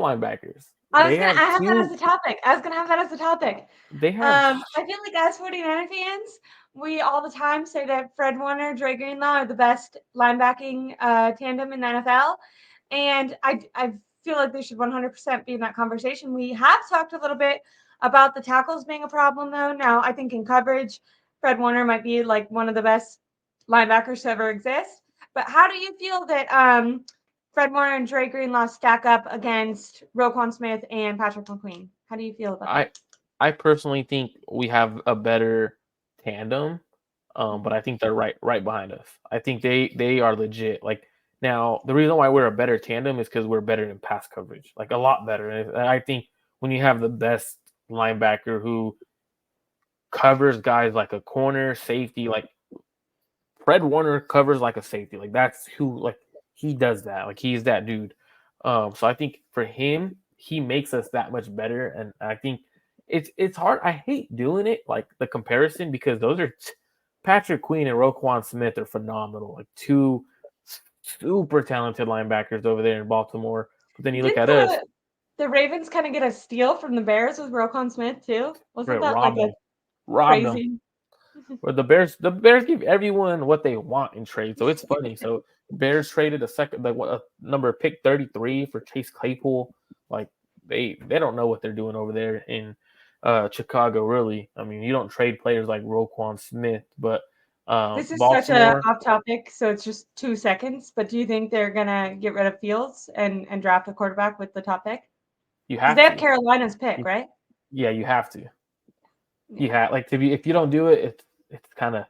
linebackers. I They have have that as two. a topic. I was gonna have that as a topic. They have. I feel like as 49er fans, we all the time say that Fred Warner, Dre Greenlaw are the best linebacking tandem in the NFL, and I feel like they should 100% be in that conversation. We have talked a little bit about the tackles being a problem, though. Now I think in coverage, Fred Warner might be like one of the best linebackers to ever exist. But how do you feel that Fred Warner and Dre Greenlaw stack up against Roquan Smith and Patrick McQueen? How do you feel about I that? I personally think we have a better tandem, but Mhm. I think they're right behind us. I think they are legit. Like now, the reason why we're a better tandem is because we're better in pass coverage, like a lot better. And I think when you have the best linebacker who covers guys like a corner safety, like Fred Warner covers like a safety, like that's who like he does that. Like he's that dude. So I think for him, he makes us that much better, and I think it's hard. I hate doing it, like the comparison, because those are Patrick Queen and Roquan Smith are phenomenal, like two super talented linebackers over there in Baltimore. But then you look Didn't at us, the Ravens kind of get a steal from the Bears with Roquan Smith too? Wasn't Brett that like robbed a them, robbed them. crazy? But the Bears give everyone what they want in trade, so it's funny. So Bears traded a second, like what a number pick 33 for Chase Claypool. Like they don't know what they're doing over there in Chicago. Really, I mean, you don't trade players like Roquan Smith, but This is such a Baltimore, off topic, so it's just 2 seconds. But do you think they're gonna get rid of Fields and draft a quarterback with the top pick? you Because they have have to. Carolina's pick, You, right? yeah, you have to. You Yeah. have like to be if you don't do it, it's kind of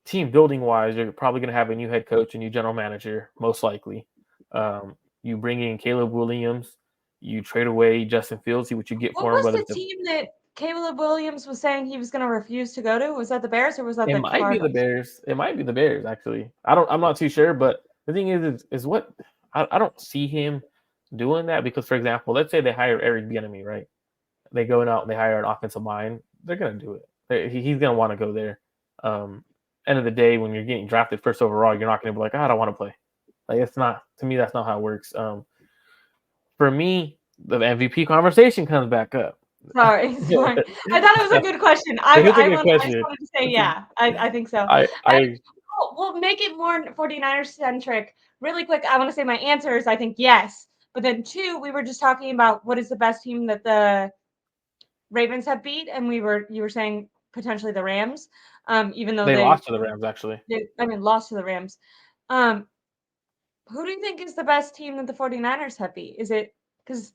team building wise, you're probably going to have a new head coach, a new general manager, most likely. You bring in Caleb Williams, you trade away Justin Fields, see what you get What for him. was Whether the it's team that Caleb Williams was saying he was gonna refuse to go to? Was that the Bears or was that it the might be the Cardinals? Bears. It might be the Bears actually. I'm not too sure, but the thing is what I don't see him doing that because, for example, let's say they hire Eric Bieniemy, right? They go out and they hire an offensive line. They're going to do it. He's going to want to go there. Um, End of the day, when you're getting drafted first overall, you're not going to be like, I don't want to play. Like it's not to me. That's not how it works. For me, the MVP conversation comes back up. Sorry, sorry. I thought it was a good question. It's a I good want. I just question. wanted to say, It's a, yeah, I think so. And I we'll make it more 49ers centric. Really quick, I want to say my answer is I think yes. But then two, we were just talking about what is the best team that the Ravens have beat, and you were saying potentially the Rams, even though they lost to the Rams actually. they I mean lost to the Rams. Um, who do you think is the best team that the 49ers have beat? Is it because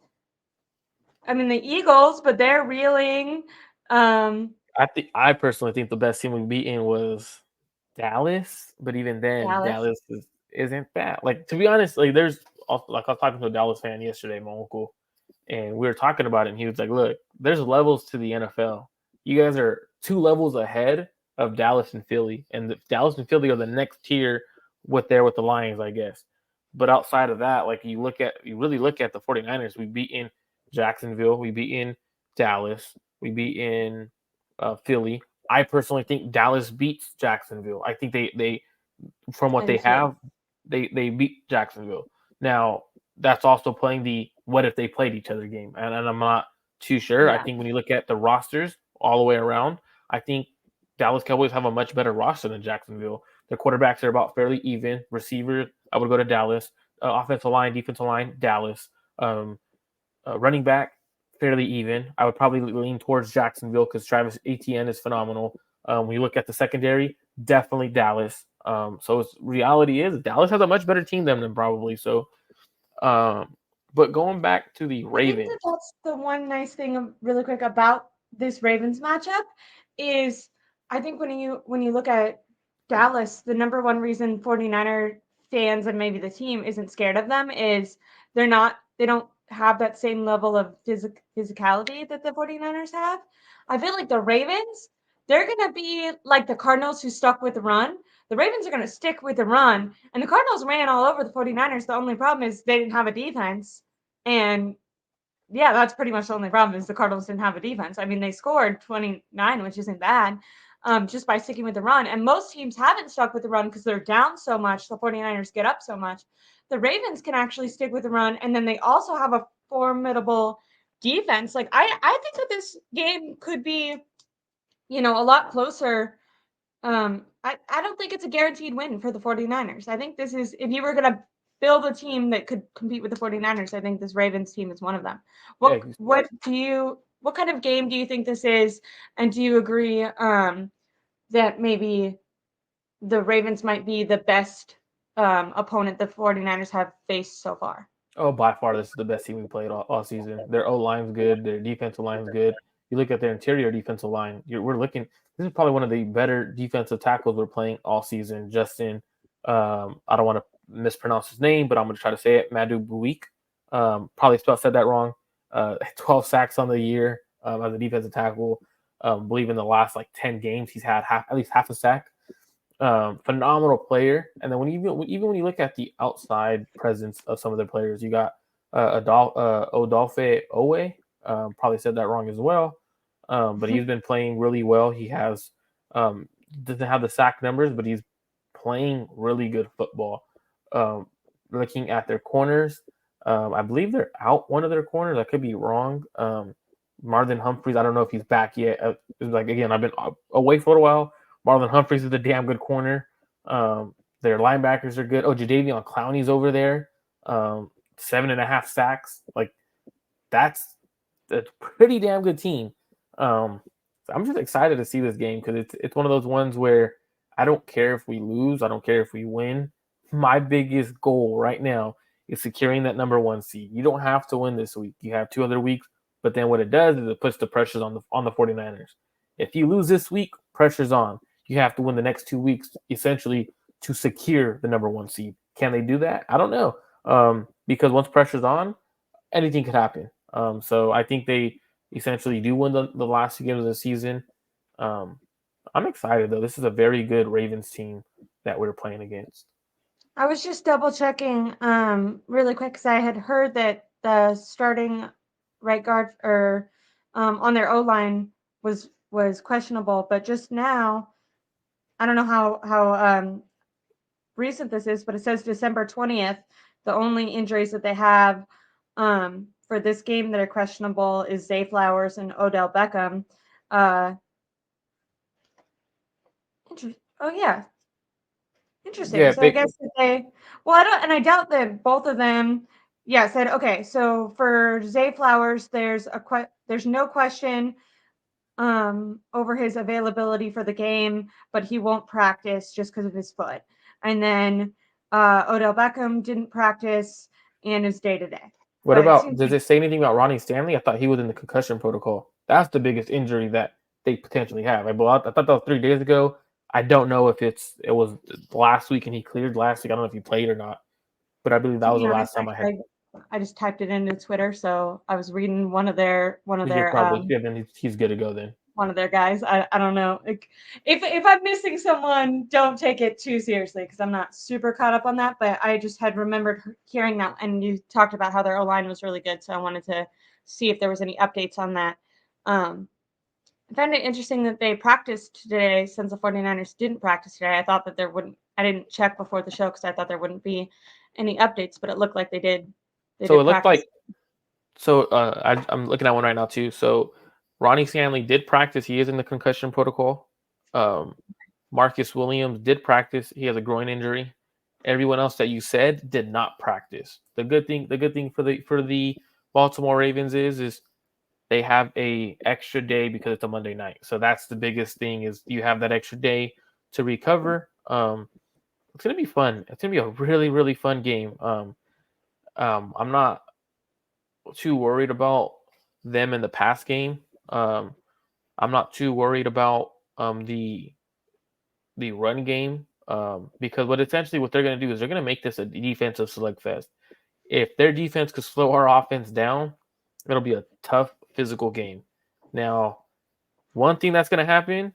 I mean the Eagles, but they're reeling. Um, I personally think the best team we beaten was Dallas, but even then, Dallas. Dallas isn't bad. Like to be honest, like like I was talking to a Dallas fan yesterday, my uncle, and we were talking about it, and he was like, "Look, there's levels to the NFL. You guys are 2 levels ahead of Dallas and Philly, and Dallas and Philly are the next tier with the Lions, I guess. But outside of that, like you really look at the 49ers, we beat in Jacksonville, we beat in Dallas, we beat in Philly. I personally think Dallas beats Jacksonville. I think they from what I do they too. have, they beat Jacksonville. Now that's also playing the what if they played each other game, and I'm not too sure. I Yeah. think when you look at the rosters all the way around, I think Dallas Cowboys have a much better roster than Jacksonville. Their quarterbacks are about fairly even. Receivers, I would go to Dallas. Offensive line, defensive line, Dallas. Um, Running back, fairly even. I would probably lean towards Jacksonville because Travis Etienne is phenomenal. When you look at the secondary, definitely Dallas. Reality is Dallas has a much better team than them probably. Um, but going back to the I think that Ravens, that's the one nice thing really quick about this Ravens matchup is I think when you look at Dallas, the number one reason 49er fans and maybe the team isn't scared of them is they don't have that same level of physicality that the 49ers have. I feel like the Ravens, they're going to be like the Cardinals who stuck with the run. The Ravens are going to stick with the run, and the Cardinals ran all over the 49ers. The only problem is they didn't have a defense. And yeah, that's pretty much the only problem is the Cardinals didn't have a defense. I mean, they scored 29, which isn't bad, just by sticking with the run. And most teams haven't stuck with the run because they're down so much. The 49ers get up so much. The Ravens can actually stick with the run. And then they also have a formidable defense. Like I think that this game could be, a lot closer. I don't think it's a guaranteed win for the 49ers. I think this is, if you were going to build a team that could compete with the 49ers, I think this Ravens team is one of them. What kind of game do you think this is? And do you agree that maybe the Ravens might be the best opponent the 49ers have faced so far? Oh, by far, this is the best team we played all season. Their O line's good. Their defensive line's good. You look at their interior defensive line. We're looking. This is probably one of the better defensive tackles we're playing all season. Justin, I don't want to mispronounce his name, but I'm going to try to say it. Madu Buik. Probably said that wrong. 12 sacks on the year as a defensive tackle. Believe in the last 10 games he's had at least half a sack. Phenomenal player. And then even when you look at the outside presence of some of their players, you got Odolphe Owe. Probably said that wrong as well. But he's been playing really well. He has doesn't have the sack numbers, but he's playing really good football. Looking at their corners, I believe they're out one of their corners. I could be wrong. Marlon Humphreys, I don't know if he's back yet. Again, I've been away for a while. Marlon Humphreys is a damn good corner. Their linebackers are good. Oh, Jadeveon Clowney's over there. 7.5 sacks. That's a pretty damn good team. So I'm just excited to see this game because it's one of those ones where I don't care if we lose. I don't care if we win. My biggest goal right now is securing that number 1 seed. You don't have to win this week. You have 2 other weeks. But then what it does is it puts the pressures on the 49ers. If you lose this week, pressure's on. You have to win the next 2 weeks, essentially, to secure the number 1 seed. Can they do that? I don't know. Because once pressure's on, anything could happen. So I think they essentially do win the last 2 games of the season. I'm excited, though. This is a very good Ravens team that we're playing against. I was just double checking really quick because I had heard that the starting right guard or on their O-line was questionable, but just now, I don't know how recent this is, but it says December 20th. The only injuries that they have for this game that are questionable is Zay Flowers and Odell Beckham. Interesting. Yeah, so I guess that I doubt that both of them. Yeah, said okay. So for Zay Flowers, there's no question over his availability for the game, but he won't practice just because of his foot. And then Odell Beckham didn't practice and is day to day. What about, does it say anything about Ronnie Stanley? I thought he was in the concussion protocol. That's the biggest injury that they potentially have. I thought that was 3 days ago. I don't know if it was last week and he cleared last week. I don't know if he played or not, but I believe that was the last time I had. I just typed it into Twitter, so I was reading one of their. Then he's good to go then. One of their guys. I don't know. If I'm missing someone, don't take it too seriously because I'm not super caught up on that. But I just had remembered hearing that, and you talked about how their O-line was really good, so I wanted to see if there was any updates on that. I found it interesting that they practiced today since the 49ers didn't practice today. I thought that there wouldn't. I didn't check before the show because I thought there wouldn't be any updates, but it looked like they did. So it looked like. So I'm looking at one right now too. So Ronnie Stanley did practice. He is in the concussion protocol. Marcus Williams did practice. He has a groin injury. Everyone else that you said did not practice. The good thing for the Baltimore Ravens is they have a extra day because it's a Monday night. So that's the biggest thing is you have that extra day to recover. It's gonna be fun. It's gonna be a really, really fun game. I'm not too worried about them in the pass game. I'm not too worried about the run game because what they're going to do is they're going to make this a defensive slugfest. If their defense could slow our offense down, it'll be a tough physical game. Now, one thing that's going to happen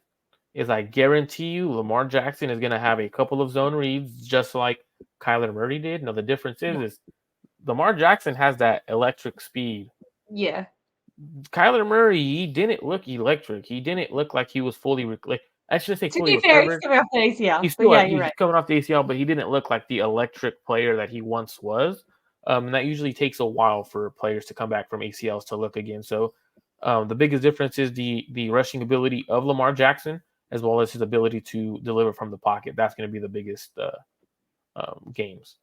is I guarantee you Lamar Jackson is going to have a couple of zone reads just like Kyler Murray did. Now, the difference is Lamar Jackson has that electric speed. Yeah. Kyler Murray, he didn't look electric. He didn't look like he was fully I shouldn't say fully recovered. Fair, he's coming off the ACL. He's coming off the ACL, but he didn't look like the electric player that he once was. And that usually takes a while for players to come back from ACLs to look again. So the biggest difference is the rushing ability of Lamar Jackson, as well as his ability to deliver from the pocket. That's going to be the biggest games.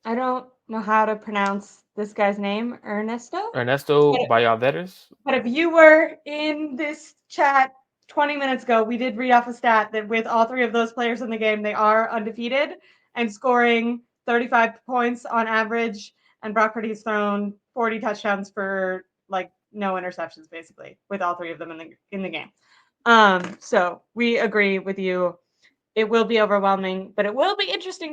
I don't know how to pronounce this guy's name, Ernesto. Ernesto Valladares. But if you were in this chat 20 minutes ago, we did read off a stat that with all three of those players in the game, they are undefeated and scoring 35 points on average. And Brock Purdy's thrown 40 touchdowns for like no interceptions, basically, with all three of them in the game. So we agree with you. It will be overwhelming, but it will be interesting